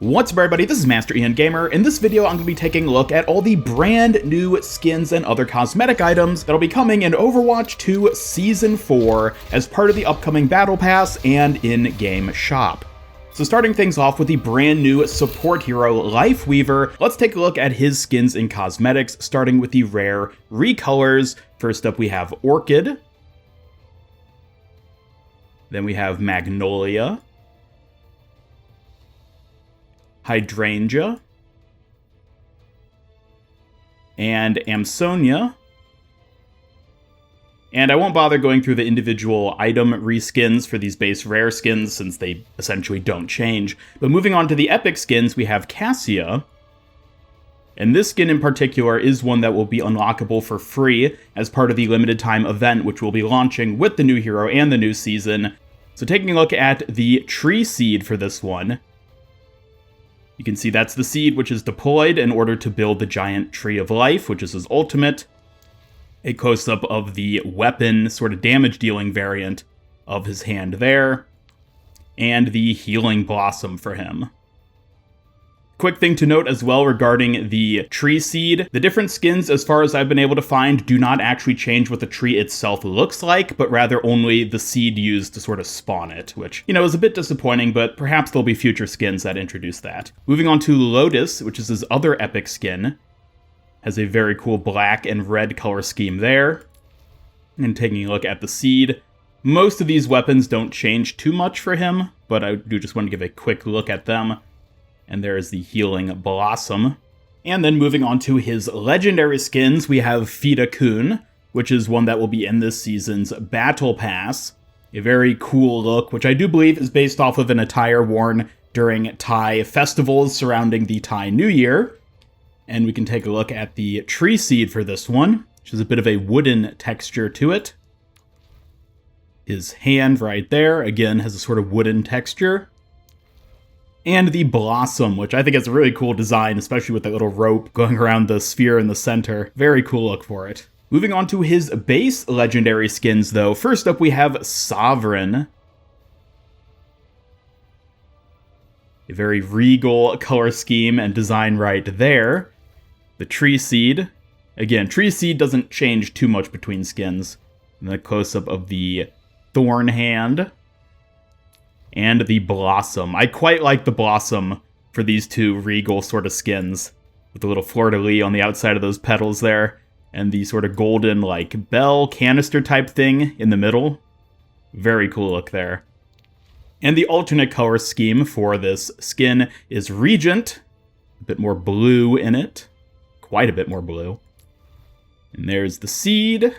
What's up everybody, this is Master Ian Gamer. In this video I'm going to be taking a look at all the brand new skins and other cosmetic items that'll be coming in Overwatch 2 Season 4 as part of the upcoming Battle Pass and in-game shop. So starting things off with the brand new support hero Lifeweaver, let's take a look at his skins and cosmetics, starting with the rare recolors. First up we have Orchid, then we have Magnolia, Hydrangea, and Amsonia. And I won't bother going through the individual item reskins for these base rare skins since they essentially don't change. But moving on to the epic skins, we have Cassia. And this skin in particular is one that will be unlockable for free as part of the limited time event, which will be launching with the new hero and the new season. So taking a look at the tree seed for this one, you can see that's the seed which is deployed in order to build the giant tree of life, which is his ultimate. A close-up of the weapon, sort of damage-dealing variant of his hand there. And the healing blossom for him. Quick thing to note as well regarding the tree seed, the different skins, as far as I've been able to find, do not actually change what the tree itself looks like, but rather only the seed used to sort of spawn it, which, is a bit disappointing, but perhaps there'll be future skins that introduce that. Moving on to Lotus, which is his other epic skin, has a very cool black and red color scheme there. And taking a look at the seed, most of these weapons don't change too much for him, but I do just want to give a quick look at them. And there's the healing blossom. And then moving on to his legendary skins, we have Fida-kun, which is one that will be in this season's Battle Pass. A very cool look, which I do believe is based off of an attire worn during Thai festivals surrounding the Thai New Year. And we can take a look at the tree seed for this one, which has a bit of a wooden texture to it. His hand right there, again, has a sort of wooden texture. And the blossom, which I think is a really cool design, especially with that little rope going around the sphere in the center. Very cool look for it. Moving on to his base legendary skins, though. First up, we have Sovereign. A very regal color scheme and design right there. The tree seed. Again, tree seed doesn't change too much between skins. And then a close-up of the thorn hand. And the blossom. I quite like the blossom for these two regal sort of skins. With the little fleur-de-lis on the outside of those petals there. And the sort of golden, like, bell canister type thing in the middle. Very cool look there. And the alternate color scheme for this skin is Regent. A bit more blue in it. Quite a bit more blue. And there's the seed.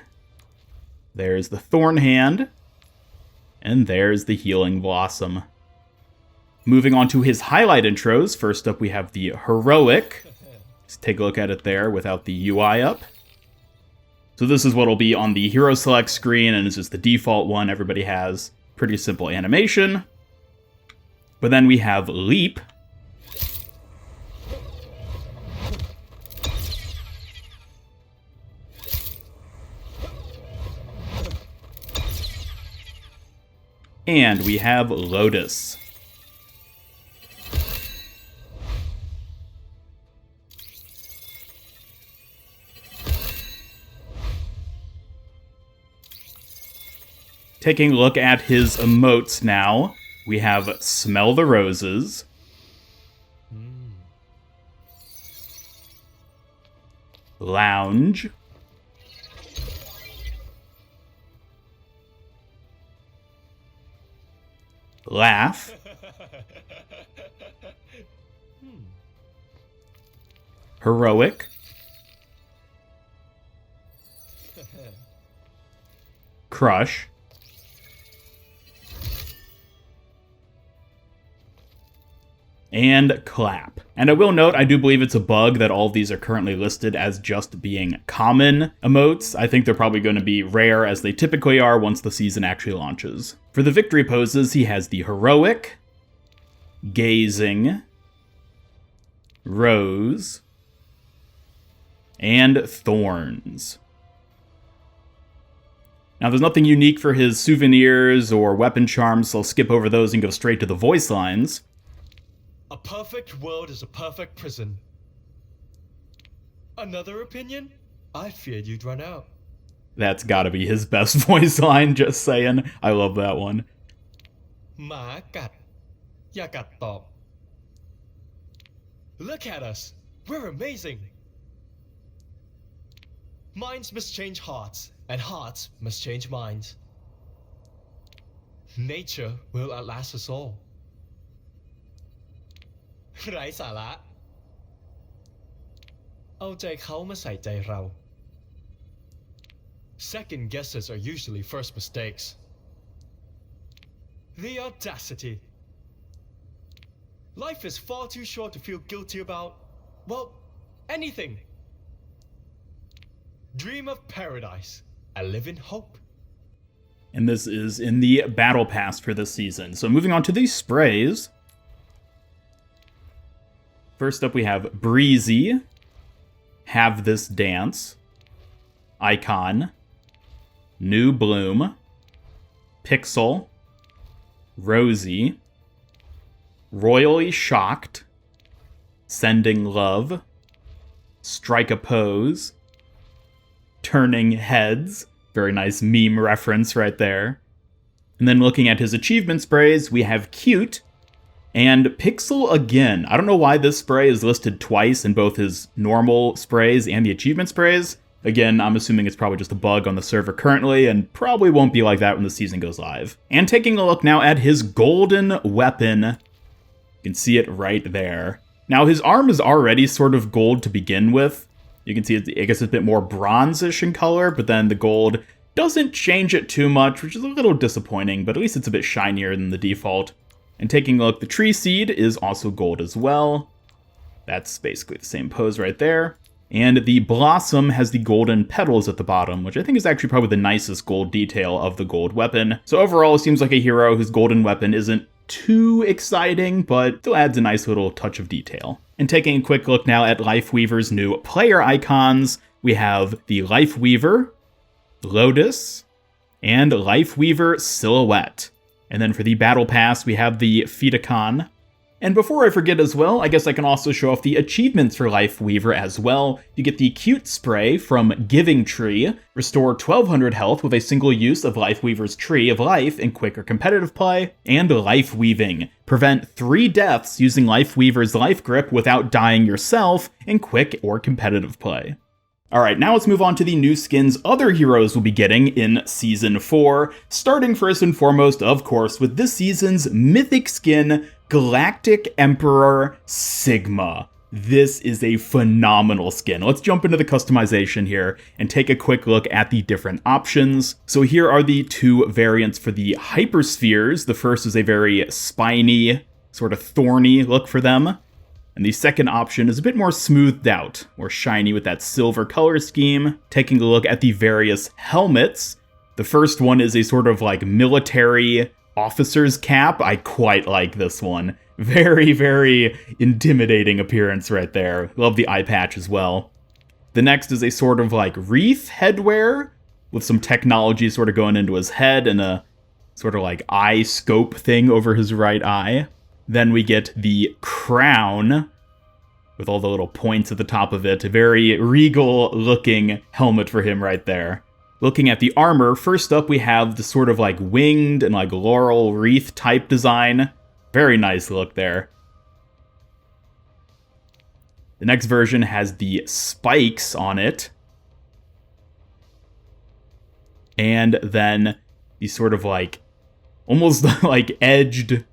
There's the thorn hand. And there's the healing blossom. Moving on to his highlight intros. First up we have the heroic. Let's take a look at it there without the UI up. So this is what will be on the hero select screen, and it's just the default one everybody has. Pretty simple animation. But then we have Leap. And we have Lotus. Taking a look at his emotes now, we have Smell the Roses. Lounge. Laugh. Heroic. Crush. And clap. And I will note, I do believe it's a bug that all of these are currently listed as just being common emotes. I think they're probably going to be rare as they typically are once the season actually launches. For the victory poses, he has the heroic, gazing, rose, and thorns. Now, there's nothing unique for his souvenirs or weapon charms, so I'll skip over those and go straight to the voice lines. A perfect world is a perfect prison. Another opinion? I feared you'd run out. That's gotta be his best voice line, just saying. I love that one. หมากัดอย่ากัดตอบ Look at us. We're amazing. Minds must change hearts, and hearts must change minds. Nature will outlast us all. ไร้สาระเอาใจเขามาใส่ใจเรา Second guesses are usually first mistakes. The audacity. Life is far too short to feel guilty about, well, anything. Dream of paradise and live in hope. And this is in the Battle Pass for this season. So moving on to these sprays. First up we have Breezy, Have This Dance, Icon, New Bloom, Pixel, Rosie, Royally Shocked, Sending Love, Strike a Pose, Turning Heads, very nice meme reference right there. And then looking at his achievement sprays, we have Cute and Pixel again. I don't know why this spray is listed twice in both his normal sprays and the achievement sprays. Again, I'm assuming it's probably just a bug on the server currently, and probably won't be like that when the season goes live. And taking a look now at his golden weapon, you can see it right there. Now, his arm is already sort of gold to begin with. You can see, I guess it's a bit more bronzish in color, but then the gold doesn't change it too much, which is a little disappointing, but at least it's a bit shinier than the default. And taking a look, the tree seed is also gold as well. That's basically the same pose right there. And the blossom has the golden petals at the bottom, which I think is actually probably the nicest gold detail of the gold weapon. So overall, it seems like a hero whose golden weapon isn't too exciting, but still adds a nice little touch of detail. And taking a quick look now at Lifeweaver's new player icons, we have the Lifeweaver, Lotus, and Lifeweaver Silhouette. And then for the Battle Pass, we have the Fitacon. And before I forget as well, I guess I can also show off the achievements for Lifeweaver as well. You get the Cute Spray from Giving Tree, restore 1200 health with a single use of Lifeweaver's Tree of Life in quick or competitive play, and Life Weaving, prevent 3 deaths using Lifeweaver's Life Grip without dying yourself in quick or competitive play. Alright, now let's move on to the new skins other heroes will be getting in Season 4, starting first and foremost, of course, with this season's mythic skin, Galactic Emperor Sigma. This is a phenomenal skin. Let's jump into the customization here and take a quick look at the different options. So here are the 2 variants for the hyperspheres. The first is a very spiny, sort of thorny look for them. And the second option is a bit more smoothed out, more shiny with that silver color scheme. Taking a look at the various helmets. The first one is a sort of like military officer's cap. I quite like this one. Very, very intimidating appearance right there. Love the eye patch as well. The next is a sort of like wreath headwear with some technology sort of going into his head and a sort of like eye scope thing over his right eye. Then we get the crown with all the little points at the top of it. A very regal looking helmet for him right there. Looking at the armor, first up we have the sort of like winged and like laurel wreath type design. Very nice look there. The next version has the spikes on it. And then these sort of like, almost like edged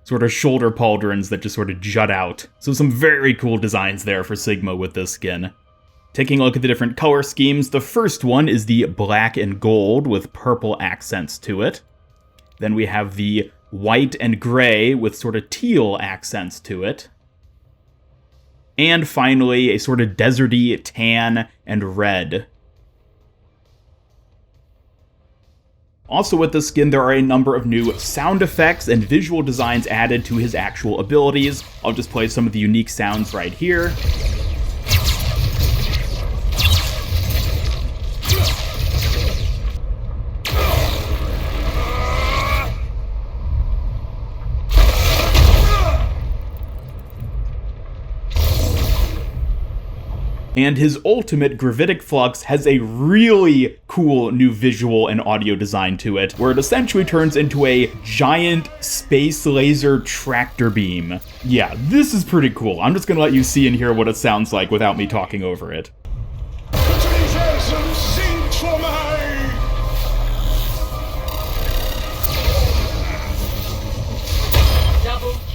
sort of shoulder pauldrons that just sort of jut out. So some very cool designs there for Sigma with this skin. Taking a look at the different color schemes, the first one is the black and gold with purple accents to it. Then we have the white and gray with sort of teal accents to it. And finally, a sort of deserty tan and red. Also with this skin, there are a number of new sound effects and visual designs added to his actual abilities. I'll just play some of the unique sounds right here. And his ultimate, Gravitic Flux, has a really cool new visual and audio design to it, where it essentially turns into a giant space laser tractor beam. Yeah, this is pretty cool. I'm just gonna let you see and hear what it sounds like without me talking over it.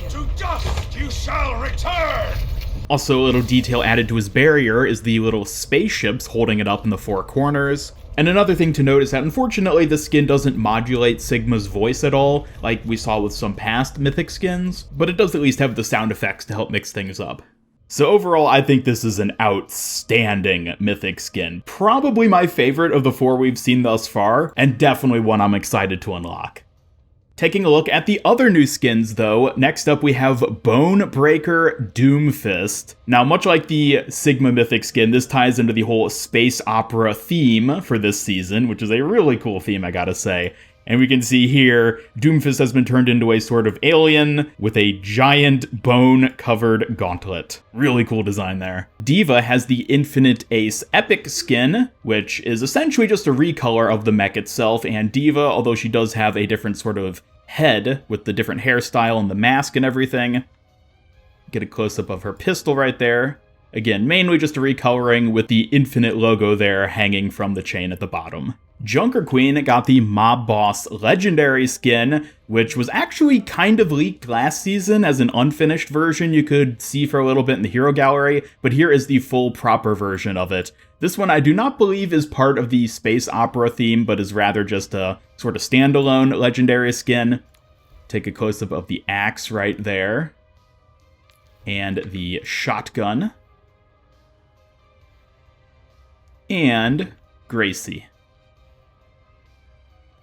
To dust you shall return! Also, a little detail added to his barrier is the little spaceships holding it up in the four corners. And another thing to note is that unfortunately the skin doesn't modulate Sigma's voice at all, like we saw with some past Mythic skins, but it does at least have the sound effects to help mix things up. So overall, I think this is an outstanding Mythic skin. Probably my favorite of the four we've seen thus far, and definitely one I'm excited to unlock. Taking a look at the other new skins, though, next up we have Bonebreaker Doomfist. Now, much like the Sigma Mythic skin, this ties into the whole space opera theme for this season, which is a really cool theme, I gotta say. And we can see here, Doomfist has been turned into a sort of alien with a giant bone-covered gauntlet. Really cool design there. Diva has the Infinite Ace Epic skin, which is essentially just a recolor of the mech itself, and Diva, although she does have a different sort of head with the different hairstyle and the mask and everything. Get a close-up of her pistol right there. Again, mainly just a recoloring with the Infinite logo there hanging from the chain at the bottom. Junker Queen got the Mob Boss Legendary skin, which was actually kind of leaked last season as an unfinished version you could see for a little bit in the Hero Gallery, but here is the full proper version of it. This one I do not believe is part of the space opera theme, but is rather just a sort of standalone Legendary skin. Take a close-up of the axe right there. And the shotgun. And Gracie.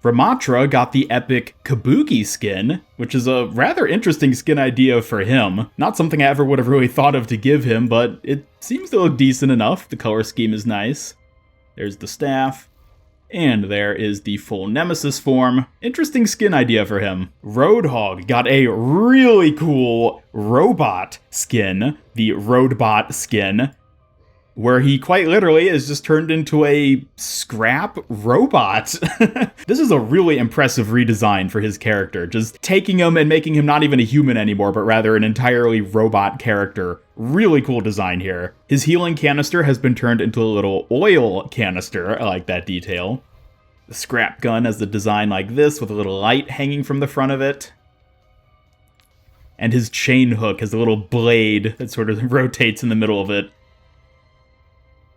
Ramatra got the epic Kabuki skin, which is a rather interesting skin idea for him. Not something I ever would have really thought of to give him, but it seems to look decent enough. The color scheme is nice. There's the staff. And there is the full Nemesis form. Interesting skin idea for him. Roadhog got a really cool robot skin, the Roadbot skin, where he quite literally is just turned into a scrap robot. This is a really impressive redesign for his character, just taking him and making him not even a human anymore, but rather an entirely robot character. Really cool design here. His healing canister has been turned into a little oil canister. I like that detail. The scrap gun has the design like this, with a little light hanging from the front of it. And his chain hook has a little blade that sort of rotates in the middle of it.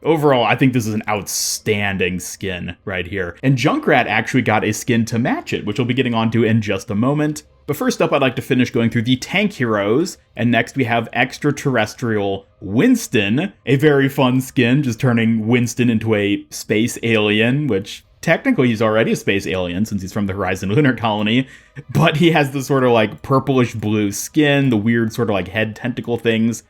Overall, I think this is an outstanding skin right here. And Junkrat actually got a skin to match it, which we'll be getting onto in just a moment. But first up, I'd like to finish going through the tank heroes. And next we have Extraterrestrial Winston, a very fun skin, just turning Winston into a space alien, which technically he's already a space alien since he's from the Horizon Lunar Colony. But he has the sort of like purplish blue skin, the weird sort of like head tentacle things,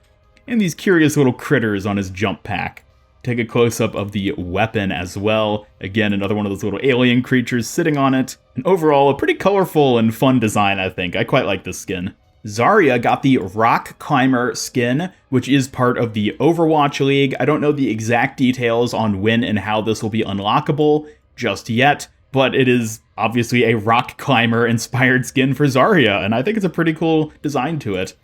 and these curious little critters on his jump pack. Take a close-up of the weapon as well. Again, another one of those little alien creatures sitting on it. And overall, a pretty colorful and fun design, I think. I quite like this skin. Zarya got the Rock Climber skin, which is part of the Overwatch League. I don't know the exact details on when and how this will be unlockable just yet, but it is obviously a rock climber inspired skin for Zarya, and I think it's a pretty cool design to it.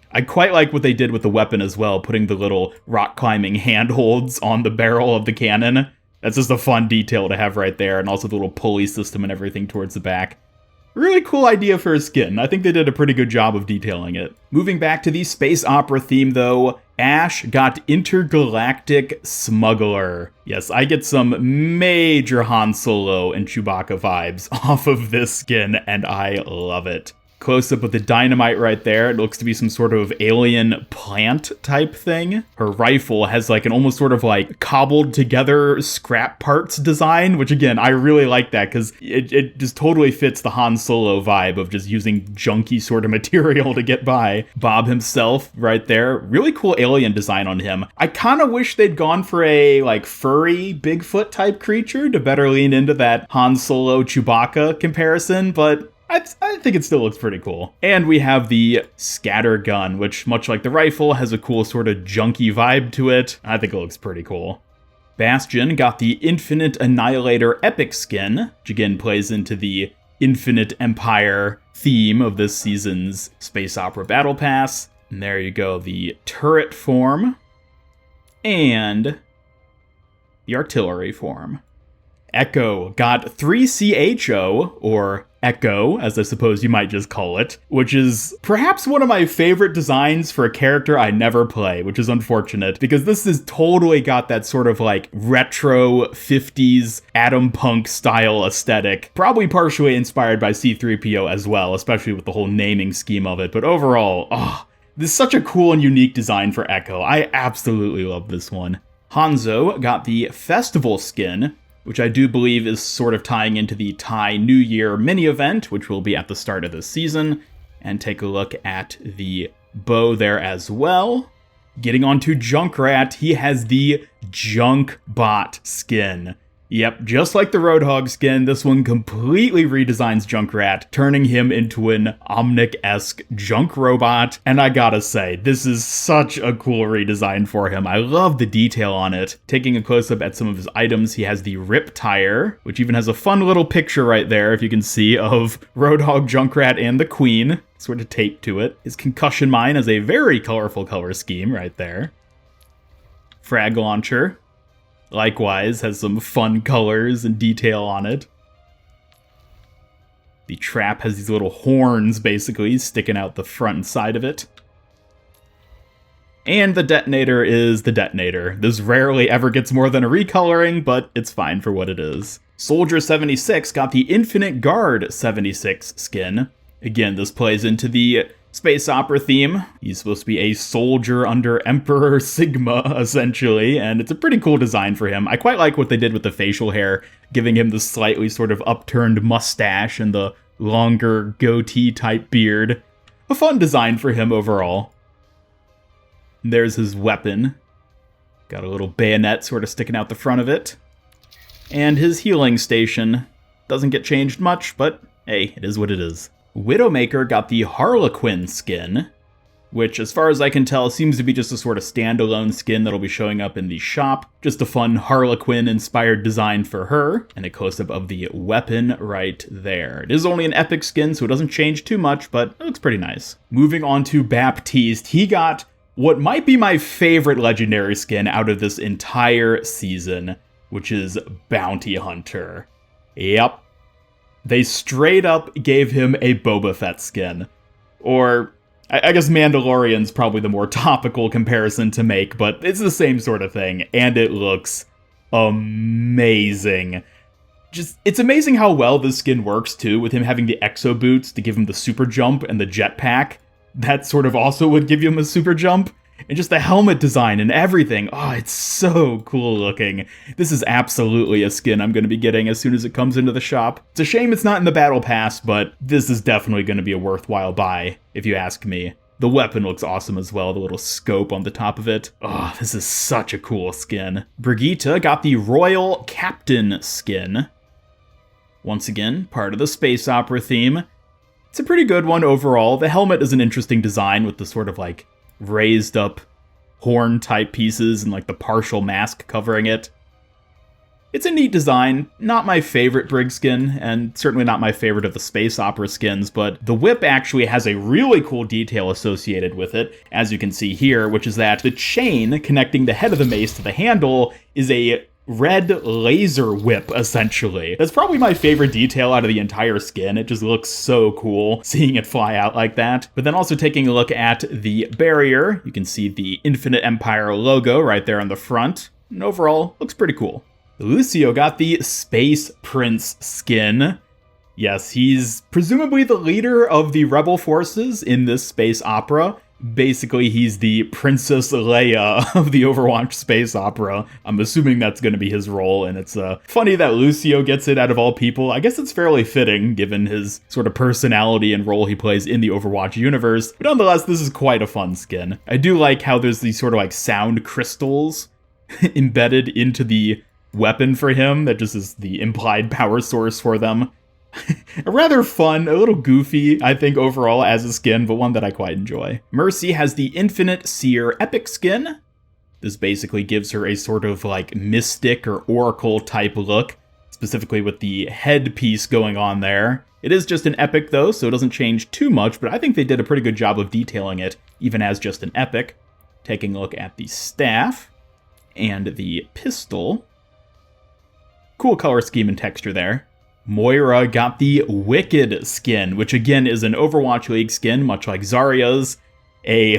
I quite like what they did with the weapon as well, putting the little rock climbing handholds on the barrel of the cannon. That's just a fun detail to have right there, and also the little pulley system and everything towards the back. Really cool idea for a skin. I think they did a pretty good job of detailing it. Moving back to the space opera theme though, Ash got Intergalactic Smuggler. Yes, I get some major Han Solo and Chewbacca vibes off of this skin, and I love it. Close-up with the dynamite right there. It looks to be some sort of alien plant type thing. Her rifle has like an almost sort of like cobbled together scrap parts design, which again, I really like that because it just totally fits the Han Solo vibe of just using junky sort of material to get by. Bob himself right there. Really cool alien design on him. I kind of wish they'd gone for a like furry Bigfoot type creature to better lean into that Han Solo Chewbacca comparison, but I think it still looks pretty cool. And we have the scatter gun, which, much like the rifle, has a cool sort of junky vibe to it. I think it looks pretty cool. Bastion got the Infinite Annihilator Epic skin, which again plays into the Infinite Empire theme of this season's Space Opera Battle Pass. And there you go, the turret form and the artillery form. Echo got 3CHO, or Echo, as I suppose you might just call it, which is perhaps one of my favorite designs for a character I never play, which is unfortunate, because this has totally got that sort of like retro 50s Atom Punk style aesthetic, probably partially inspired by C-3PO as well, especially with the whole naming scheme of it, but overall, this is such a cool and unique design for Echo. I absolutely love this one. Hanzo got the Festival skin, which I do believe is sort of tying into the Thai New Year mini event, which will be at the start of this season. And take a look at the bow there as well. Getting on to Junkrat, he has the Junkbot skin. Yep, just like the Roadhog skin, this one completely redesigns Junkrat, turning him into an Omnic-esque junk robot. And I gotta say, this is such a cool redesign for him. I love the detail on it. Taking a close-up at some of his items, he has the Rip Tire, which even has a fun little picture right there, if you can see, of Roadhog, Junkrat, and the Queen, sort of taped to it. His Concussion Mine has a very colorful color scheme right there. Frag Launcher. Likewise, has some fun colors and detail on it. The trap has these little horns, basically, sticking out the front and side of it. And the detonator is the detonator. This rarely ever gets more than a recoloring, but it's fine for what it is. Soldier 76 got the Infinite Guard 76 skin. Again, this plays into the space opera theme. He's supposed to be a soldier under Emperor Sigma, essentially, and it's a pretty cool design for him. I quite like what they did with the facial hair, giving him the slightly sort of upturned mustache and the longer goatee-type beard. A fun design for him overall. And there's his weapon. Got a little bayonet sort of sticking out the front of it. And his healing station. Doesn't get changed much, but hey, it is what it is. Widowmaker got the Harlequin skin, which, as far as I can tell, seems to be just a sort of standalone skin that'll be showing up in the shop. Just a fun Harlequin-inspired design for her, and a close-up of the weapon right there. It is only an epic skin, so it doesn't change too much, but it looks pretty nice. Moving on to Baptiste, he got what might be my favorite legendary skin out of this entire season, which is Bounty Hunter. Yep. They straight up gave him a Boba Fett skin. Or, I guess Mandalorian's probably the more topical comparison to make, but it's the same sort of thing, and it looks amazing. It's amazing how well this skin works, too, with him having the exo boots to give him the super jump and the jetpack. That sort of also would give him a super jump. And just the helmet design and everything. Oh, it's so cool looking. This is absolutely a skin I'm going to be getting as soon as it comes into the shop. It's a shame it's not in the Battle Pass, but this is definitely going to be a worthwhile buy, if you ask me. The weapon looks awesome as well, the little scope on the top of it. Oh, this is such a cool skin. Brigitte got the Royal Captain skin. Once again, part of the space opera theme. It's a pretty good one overall. The helmet is an interesting design with the sort of like raised up horn type pieces and like the partial mask covering it. It's a neat design, not my favorite Brig skin, and certainly not my favorite of the space opera skins, but the whip actually has a really cool detail associated with it, as you can see here, which is that the chain connecting the head of the mace to the handle is a red laser whip, essentially. That's probably my favorite detail out of the entire skin. It just looks so cool seeing it fly out like that. But then also taking a look at the barrier, you can see the Infinite Empire logo right there on the front. And overall, looks pretty cool. Lucio got the Space Prince skin. Yes, he's presumably the leader of the rebel forces in this space opera. Basically, he's the Princess Leia of the Overwatch space opera. I'm assuming that's going to be his role, and it's funny that Lucio gets it out of all people. I guess it's fairly fitting, given his sort of personality and role he plays in the Overwatch universe. But nonetheless, this is quite a fun skin. I do like how there's these sort of like sound crystals embedded into the weapon for him that just is the implied power source for them. A rather fun, a little goofy, I think, overall as a skin, but one that I quite enjoy. Mercy has the Infinite Seer Epic skin. This basically gives her a sort of like mystic or oracle type look, specifically with the headpiece going on there. It is just an epic though, so it doesn't change too much, but I think they did a pretty good job of detailing it, even as just an epic. Taking a look at the staff and the pistol. Cool color scheme and texture there. Moira got the Wicked skin, which again is an Overwatch League skin, much like Zarya's. A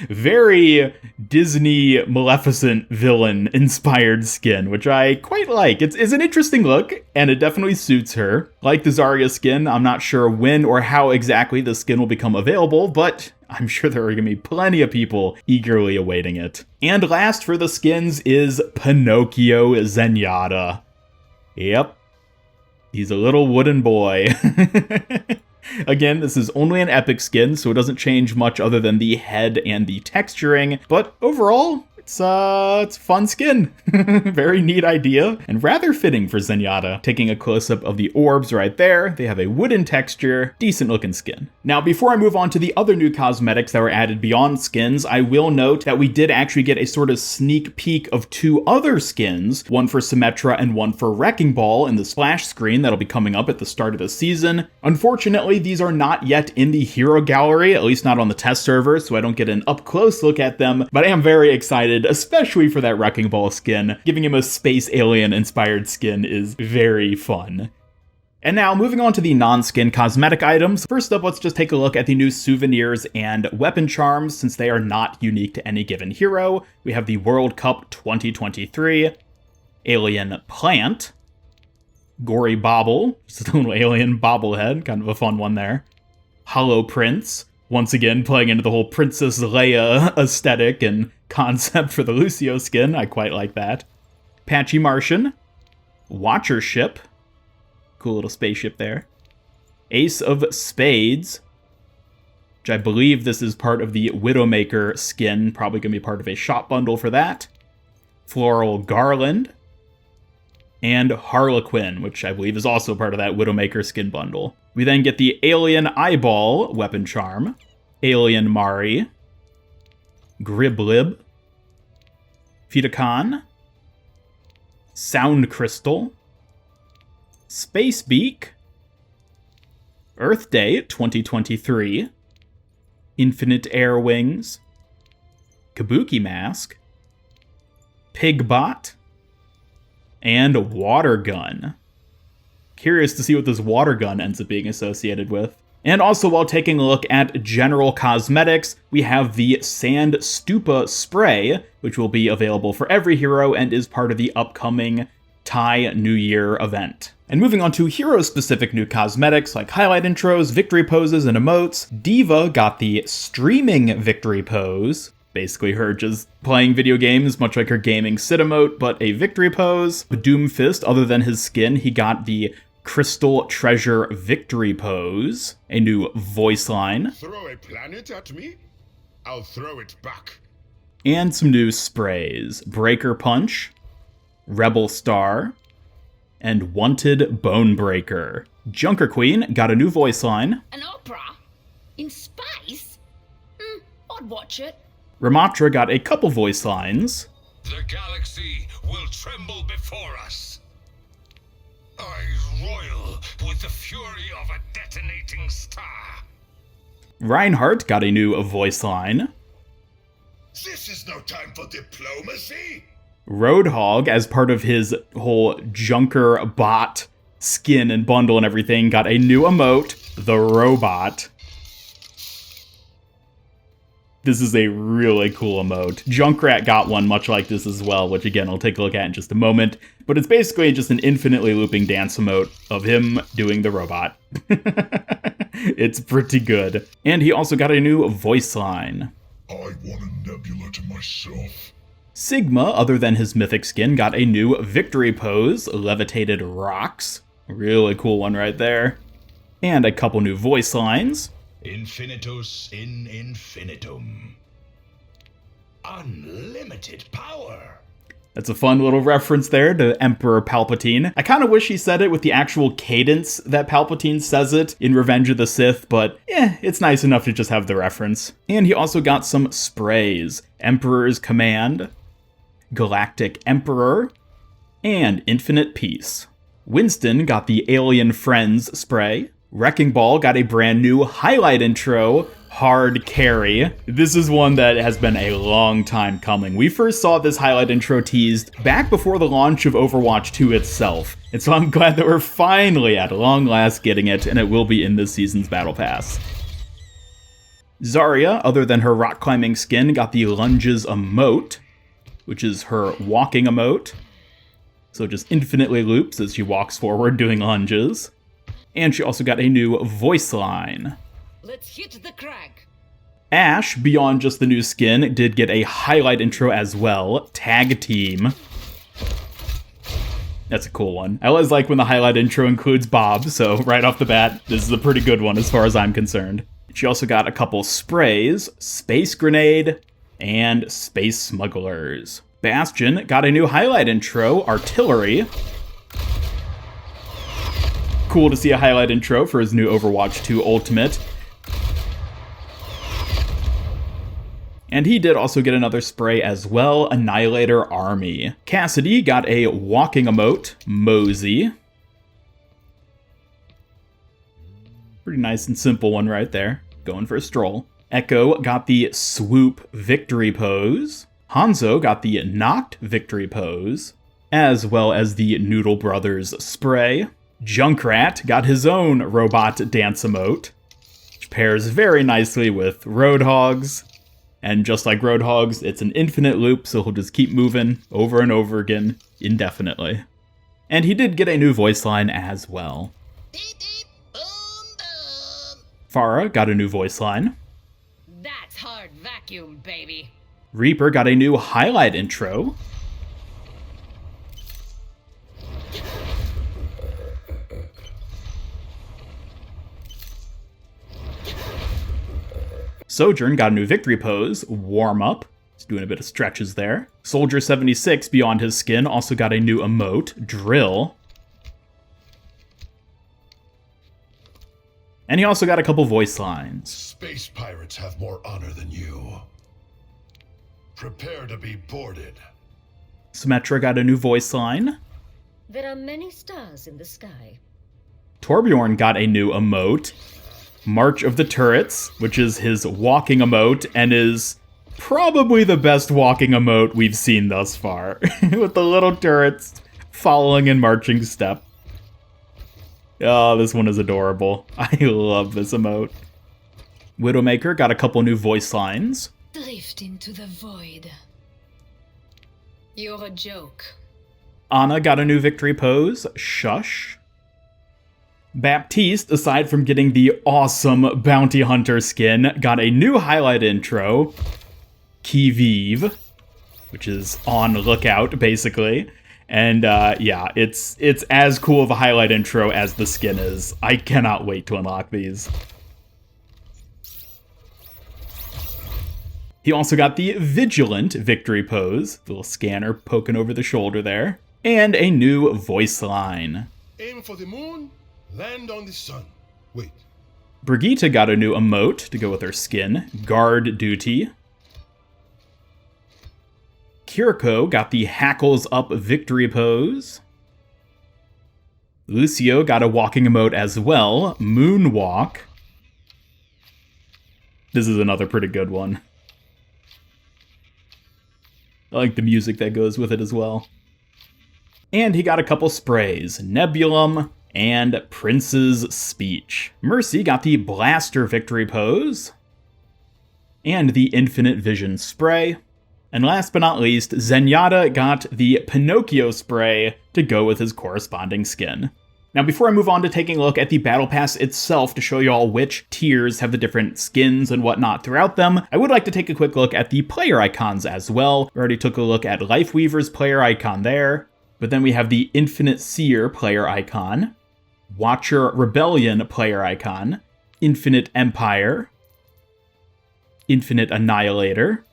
very Disney Maleficent villain-inspired skin, which I quite like. It's an interesting look, and it definitely suits her. Like the Zarya skin, I'm not sure when or how exactly the skin will become available, but I'm sure there are going to be plenty of people eagerly awaiting it. And last for the skins is Pinocchio Zenyatta. Yep. He's a little wooden boy. Again, this is only an epic skin, so it doesn't change much other than the head and the texturing, but overall, it's a fun skin. Very neat idea, and rather fitting for Zenyatta. Taking a close-up of the orbs right there, they have a wooden texture, decent looking skin. Now, before I move on to the other new cosmetics that were added beyond skins, I will note that we did actually get a sort of sneak peek of two other skins, one for Symmetra and one for Wrecking Ball in the splash screen that'll be coming up at the start of the season. Unfortunately, these are not yet in the hero gallery, at least not on the test server, so I don't get an up-close look at them, but I am very excited, especially for that Wrecking Ball skin. Giving him a space alien-inspired skin is very fun. And now, moving on to the non-skin cosmetic items. First up, let's just take a look at the new souvenirs and weapon charms, since they are not unique to any given hero. We have the World Cup 2023, Alien Plant, Gory Bobble, just a little alien bobblehead, kind of a fun one there, Hollow Prince, once again playing into the whole Princess Leia aesthetic and concept for the Lucio skin. I quite like that. Patchy Martian, Watcher Ship, cool little spaceship there. Ace of Spades, which I believe this is part of the Widowmaker skin, probably going to be part of a shop bundle for that. Floral Garland, and Harlequin, which I believe is also part of that Widowmaker skin bundle. We then get the Alien Eyeball weapon charm, Alien Mari, Griblib, Fitakan, Sound Crystal, Space Beak, Earth Day 2023, Infinite Air Wings, Kabuki Mask, Pigbot, and Water Gun. Curious to see what this water gun ends up being associated with. And also, while taking a look at general cosmetics, we have the Sand Stupa Spray, which will be available for every hero and is part of the upcoming Thai New Year event. And moving on to hero-specific new cosmetics like highlight intros, victory poses, and emotes, Diva got the Streaming Victory Pose. Basically her just playing video games, much like her gaming sit emote, but a victory pose. Doomfist, other than his skin, he got the Crystal Treasure Victory Pose, a new voice line. Throw a planet at me? I'll throw it back. And some new sprays. Breaker Punch, Rebel Star, and Wanted Bone Breaker. Junker Queen got a new voice line. An opera? In space? I'd watch it. Ramatra got a couple voice lines. The galaxy will tremble before us. Eyes royal with the fury of a detonating star. Reinhardt got a new voice line. This is no time for diplomacy. Roadhog, as part of his whole Junker bot skin and bundle and everything, got a new emote, the Robot. This is a really cool emote. Junkrat got one much like this as well, which again, I'll take a look at in just a moment. But it's basically just an infinitely looping dance emote of him doing the robot. It's pretty good. And he also got a new voice line. I want a nebula to myself. Sigma, other than his mythic skin, got a new victory pose, Levitated Rocks. Really cool one right there. And a couple new voice lines. Infinitus in infinitum. Unlimited power. That's a fun little reference there to Emperor Palpatine. I kind of wish he said it with the actual cadence that Palpatine says it in Revenge of the Sith, but it's nice enough to just have the reference. And he also got some sprays. Emperor's Command, Galactic Emperor, and Infinite Peace. Winston got the Alien Friends spray. Wrecking Ball got a brand new highlight intro, Hard Carry. This is one that has been a long time coming. We first saw this highlight intro teased back before the launch of Overwatch 2 itself, and so I'm glad that we're finally at long last getting it, and it will be in this season's Battle Pass. Zarya, other than her rock climbing skin, got the Lunges emote, which is her walking emote. So just infinitely loops as she walks forward doing lunges. And she also got a new voice line. Let's hit the crack. Ashe, beyond just the new skin, did get a highlight intro as well. Tag Team. That's a cool one. I always like when the highlight intro includes Bob, so right off the bat, this is a pretty good one as far as I'm concerned. She also got a couple sprays, Space Grenade, and Space Smugglers. Bastion got a new highlight intro, Artillery. Cool to see a highlight intro for his new Overwatch 2 Ultimate. And he did also get another spray as well, Annihilator Army. Cassidy got a walking emote, Mosey. Pretty nice and simple one right there. Going for a stroll. Echo got the Swoop Victory Pose. Hanzo got the Knocked Victory Pose, as well as the Noodle Brothers spray. Junkrat got his own robot dance emote, which pairs very nicely with Roadhogs. And just like Roadhogs, it's an infinite loop, so he'll just keep moving over and over again indefinitely. And he did get a new voice line as well. Pharah got a new voice line. That's hard vacuum, baby. Reaper got a new highlight intro. Sojourn got a new victory pose, Warm Up. He's doing a bit of stretches there. Soldier 76, beyond his skin, also got a new emote, Drill. And he also got a couple voice lines. Space pirates have more honor than you. Prepare to be boarded. Symmetra got a new voice line. There are many stars in the sky. Torbjorn got a new emote, March of the Turrets, which is his walking emote and is probably the best walking emote we've seen thus far, with the little turrets following in marching step. Oh, this one is adorable. I love this emote. Widowmaker got a couple new voice lines. Drift into the void. You're a joke. Ana got a new victory pose, Shush. Baptiste, aside from getting the awesome Bounty Hunter skin, got a new highlight intro, Qui Vive, which is on lookout, basically. And yeah, it's as cool of a highlight intro as the skin is. I cannot wait to unlock these. He also got the Vigilant victory pose, the little scanner poking over the shoulder there, and a new voice line. Aim for the moon, land on the sun. Wait. Brigitte got a new emote to go with her skin, Guard Duty. Kiriko got the Hackles Up victory pose. Lucio got a walking emote as well, Moonwalk. This is another pretty good one. I like the music that goes with it as well. And he got a couple sprays, Nebulum and Prince's Speech. Mercy got the Blaster victory pose and the Infinite Vision spray. And last but not least, Zenyatta got the Pinocchio spray to go with his corresponding skin. Now, before I move on to taking a look at the Battle Pass itself to show you all which tiers have the different skins and whatnot throughout them, I would like to take a quick look at the player icons as well. We already took a look at Lifeweaver's player icon there, but then we have the Infinite Seer player icon, Watcher Rebellion player icon, Infinite Empire, Infinite Annihilator,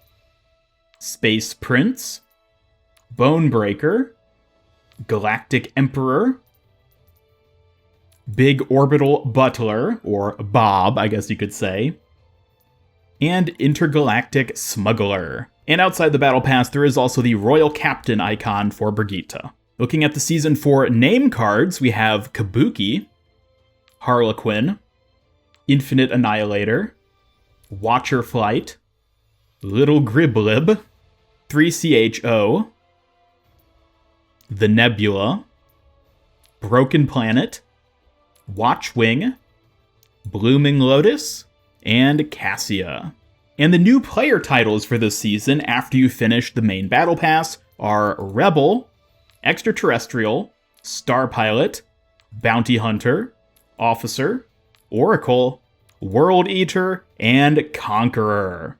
Space Prince, Bonebreaker, Galactic Emperor, Big Orbital Butler, or Bob, I guess you could say, and Intergalactic Smuggler. And outside the Battle Pass, there is also the Royal Captain icon for Brigitte. Looking at the Season 4 name cards, we have Kabuki, Harlequin, Infinite Annihilator, Watcher Flight, Little Griblib, 3CHO, The Nebula, Broken Planet, Watchwing, Blooming Lotus, and Cassia. And the new player titles for this season, after you finish the main Battle Pass, are Rebel, Extraterrestrial, Star Pilot, Bounty Hunter, Officer, Oracle, World Eater, and Conqueror.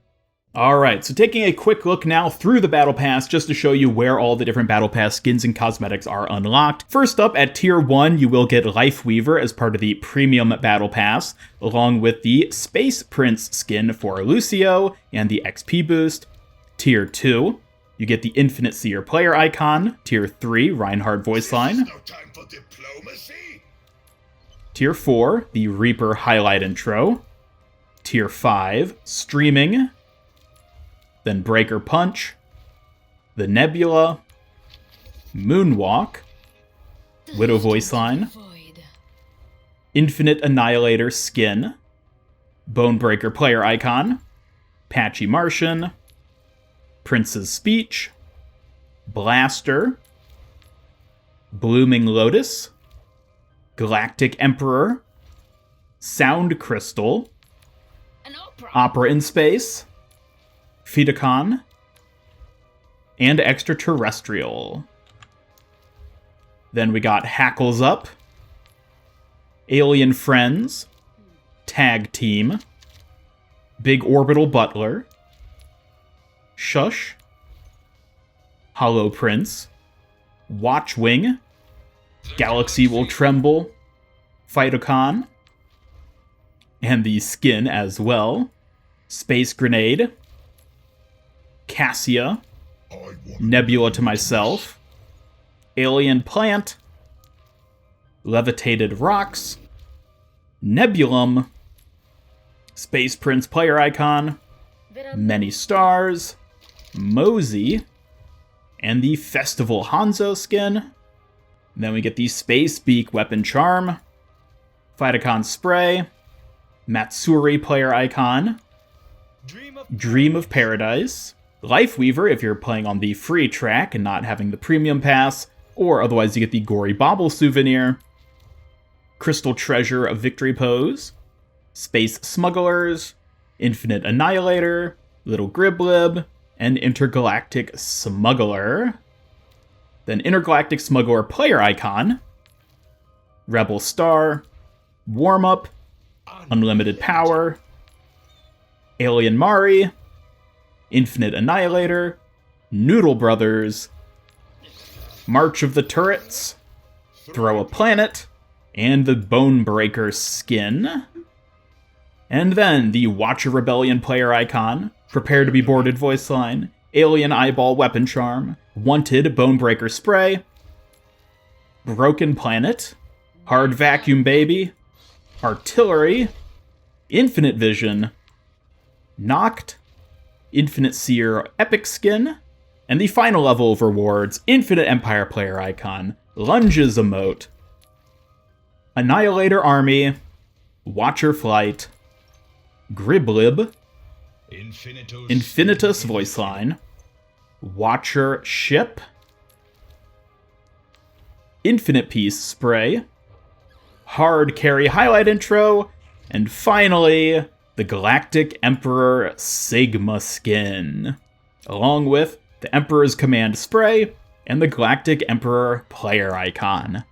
Alright, so taking a quick look now through the Battle Pass just to show you where all the different Battle Pass skins and cosmetics are unlocked. First up, at Tier 1, you will get Lifeweaver as part of the Premium Battle Pass, along with the Space Prince skin for Lucio and the XP boost. Tier 2, you get the Infinite Seer player icon. Tier 3, Reinhardt voice line. No time for diplomacy. Tier 4, the Reaper highlight intro. Tier 5, Streaming. Then Breaker Punch, the Nebula, Moonwalk, Widow voice line, Infinite Annihilator skin, Bonebreaker player icon, Patchy Martian, Prince's Speech, Blaster, Blooming Lotus, Galactic Emperor, Sound Crystal, An opera. Opera in Space, Fidacon, and Extraterrestrial. Then we got Hackles Up, Alien Friends, Tag Team, Big Orbital Butler, Shush, Hollow Prince, Watchwing, Galaxy Will Tremble, Phytocon, and the skin as well, Space Grenade, Cassia, Nebula to myself, Alien Plant, Levitated Rocks, Nebulum, Space Prince player icon, Many Stars, Mosey, and the Festival Hanzo skin. Then we get the Space Beak weapon charm, Phytocon spray, Matsuri player icon, Dream of Paradise, Lifeweaver if you're playing on the free track and not having the premium pass, or otherwise you get the Gory Bauble souvenir, Crystal Treasure of Victory Pose, Space Smugglers, Infinite Annihilator, Little Griblib, and Intergalactic Smuggler. Then Intergalactic Smuggler player icon, Rebel Star, Warm Up, Unlimited Power, Alien Mari, Infinite Annihilator, Noodle Brothers, March of the Turrets, Throw a Planet, and the Bonebreaker skin. And then the Watcher Rebellion player icon, Prepare to be Boarded voice line, Alien Eyeball weapon charm, Wanted Bonebreaker spray, Broken Planet, Hard Vacuum Baby, Artillery, Infinite Vision, Knocked, Infinite Seer Epic Skin, and the final level of rewards, Infinite Empire player icon, Lunges emote, Annihilator Army, Watcher Flight, Griblib, Infinitus voice line, Watcher Ship, Infinite Piece spray, Hard Carry highlight intro, and finally, the Galactic Emperor Sigma skin, along with the Emperor's Command spray and the Galactic Emperor player icon.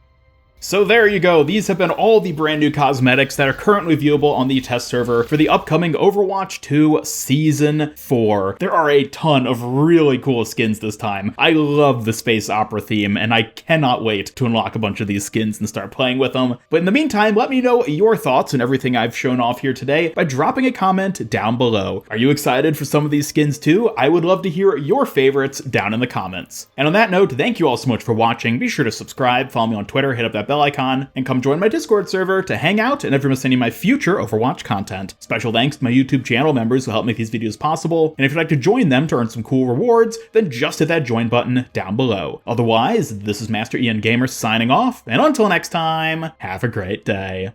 So there you go, these have been all the brand new cosmetics that are currently viewable on the test server for the upcoming Overwatch 2 Season 4. There are a ton of really cool skins this time. I love the space opera theme, and I cannot wait to unlock a bunch of these skins and start playing with them. But in the meantime, let me know your thoughts on everything I've shown off here today by dropping a comment down below. Are you excited for some of these skins too? I would love to hear your favorites down in the comments. And on that note, thank you all so much for watching. Be sure to subscribe, follow me on Twitter, hit up that bell icon, and come join my Discord server to hang out and never miss any of my future Overwatch content. Special thanks to my YouTube channel members who help make these videos possible, and if you'd like to join them to earn some cool rewards, then just hit that join button down below. Otherwise, this is Master Ian Gamer signing off, and until next time, have a great day.